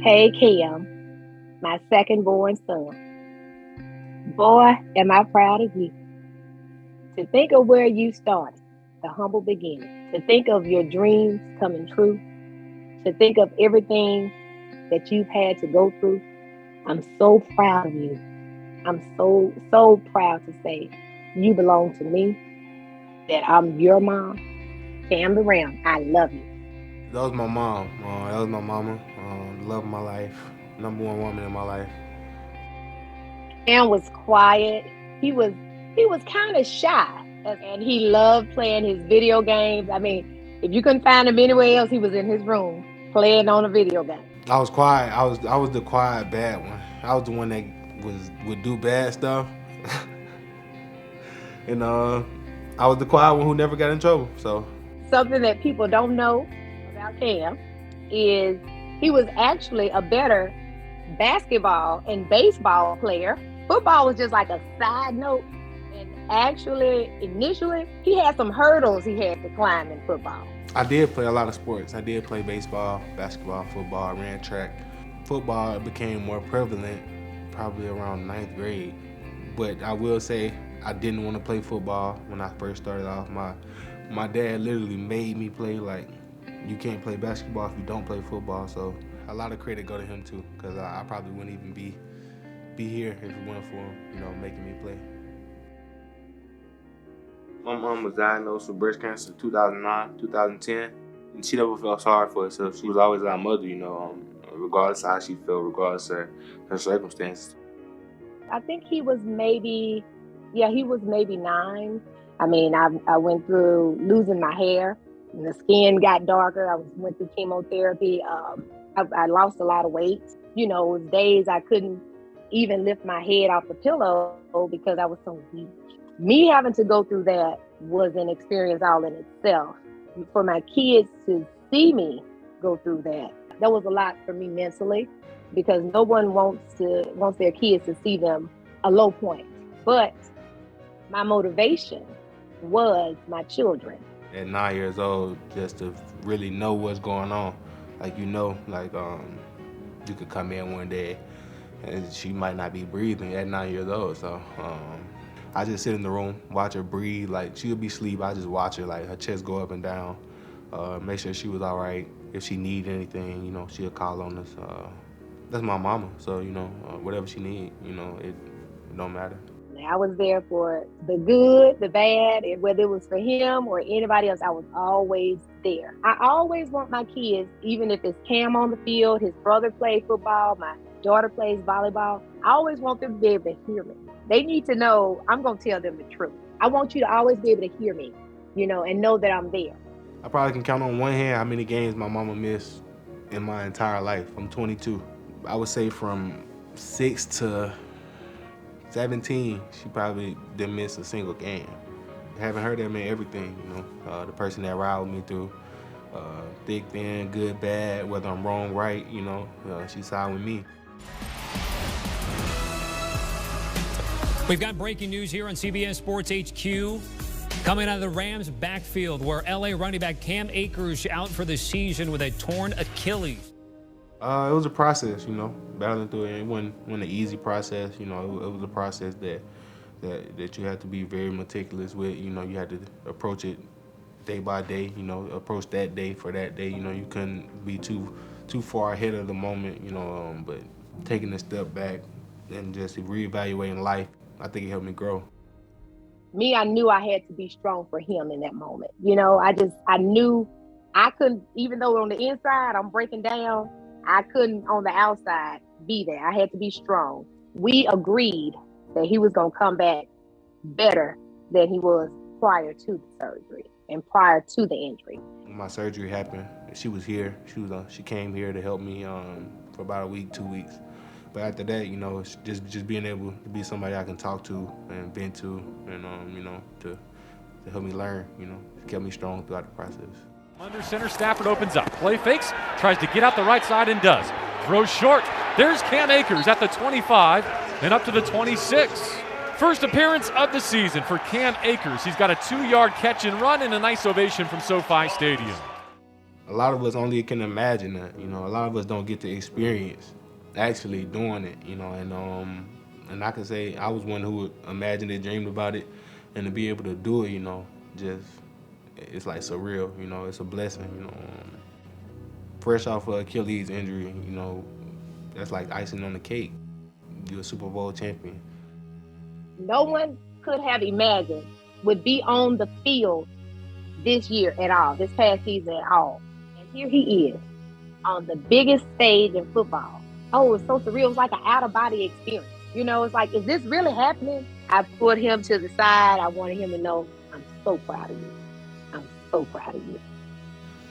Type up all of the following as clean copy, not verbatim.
Hey, Kim, my second born son. Boy, am I proud of you. To think of where you started, the humble beginning. To think of your dreams coming true. To think of everything that you've had to go through. I'm so proud of you. I'm so proud to say you belong to me, that I'm your mom. Family Ram, I love you. That was my mom. That was my mama. The love of my life. Number one woman in my life. Cam was quiet. He was kind of shy, and he loved playing his video games. I mean, if you couldn't find him anywhere else, he was in his room playing on a video game. I was quiet. I was the quiet bad one. I was the one that would do bad stuff, and I was the quiet one who never got in trouble. So Something that people don't know about Cam is he was actually a better basketball and baseball player. Football was just like a side note. And actually, initially, he had some hurdles he had to climb in football. I did play a lot of sports. I did play baseball, basketball, football. I ran track. Football became more prevalent probably around ninth grade. But I will say I didn't want to play football when I first started off. My dad literally made me play. Like, you can't play basketball if you don't play football. So a lot of credit go to him too, because I probably wouldn't even be here if it wasn't for him, making me play. My mom was diagnosed with breast cancer in 2009, 2010, and she never felt sorry for herself. She was always our mother, regardless of how she felt, regardless of her circumstances. I think he was maybe 9. I mean, I went through losing my hair, and the skin got darker. I went through chemotherapy. I lost a lot of weight. It was days I couldn't even lift my head off the pillow because I was so weak. Me having to go through that was an experience all in itself. For my kids to see me go through that was a lot for me mentally, because no one wants their kids to see them a low point. But my motivation was my children. At 9 years old, just to really know what's going on, you could come in one day and she might not be breathing at 9 years old. So I just sit in the room, watch her breathe. Like, she'll be asleep, I just watch her, like her chest go up and down, make sure she was all right. If she need anything, she'll call on us. That's my mama, so whatever she need, it don't matter. I was there for the good, the bad, and whether it was for him or anybody else, I was always there. I always want my kids, even if it's Cam on the field, his brother plays football, my daughter plays volleyball, I always want them to be able to hear me. They need to know I'm going to tell them the truth. I want you to always be able to hear me, and know that I'm there. I probably can count on one hand how many games my mama missed in my entire life. I'm 22. I would say from 6 to 17, she probably didn't miss a single game. Having her there meant everything, the person that ride with me through thick, thin, good, bad, whether I'm wrong, right, she side with me. We've got breaking news here on CBS Sports HQ. Coming out of the Rams' backfield, where LA running back Cam Akers out for the season with a torn Achilles. It was a process, battling through it. It wasn't an easy process. It was a process that you had to be very meticulous with. You had to approach it day by day. Approach that day for that day. You couldn't be too far ahead of the moment. But taking a step back and just reevaluating life, I think it helped me grow. Me, I knew I had to be strong for him in that moment. I knew I couldn't, even though on the inside I'm breaking down, I couldn't on the outside be there. I had to be strong. We agreed that he was going to come back better than he was prior to the surgery and prior to the injury. When my surgery happened, she was here. She came here to help me for about a week, 2 weeks. But after that, it's just being able to be somebody I can talk to and vent to, and to help me learn. It kept me strong throughout the process. Under center, Stafford opens up. Play fakes, tries to get out the right side and does. Throws short. There's Cam Akers at the 25 and up to the 26. First appearance of the season for Cam Akers. He's got a 2-yard catch and run and a nice ovation from SoFi Stadium. A lot of us only can imagine that, you know. A lot of us don't get to experience actually doing it, you know. And I can say I was one who imagined it, dreamed about it, and to be able to do it, you know, just it's like surreal, you know. It's a blessing, you know. Fresh off of Achilles injury, you know, that's like icing on the cake. You're a Super Bowl champion. No one could have imagined would be on the field this year at all, this past season at all. And here he is on the biggest stage in football. Oh, it's so surreal. It's like an out of body experience. You know, it's like, is this really happening? I put him to the side. I wanted him to know, I'm so proud of you. I'm so proud of you.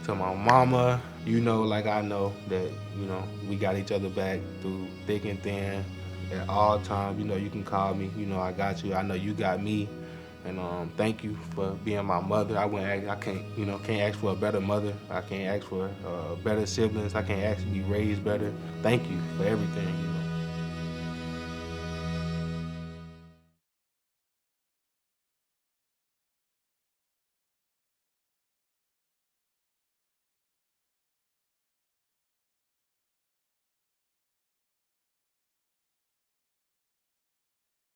To my mama, you know, like I know that, you know, we got each other back through thick and thin at all times. You know, you can call me. You know, I got you. I know you got me. And thank you for being my mother. I can't, you know, can't ask for a better mother. I can't ask for better siblings. I can't ask to be raised better. Thank you for everything, you know.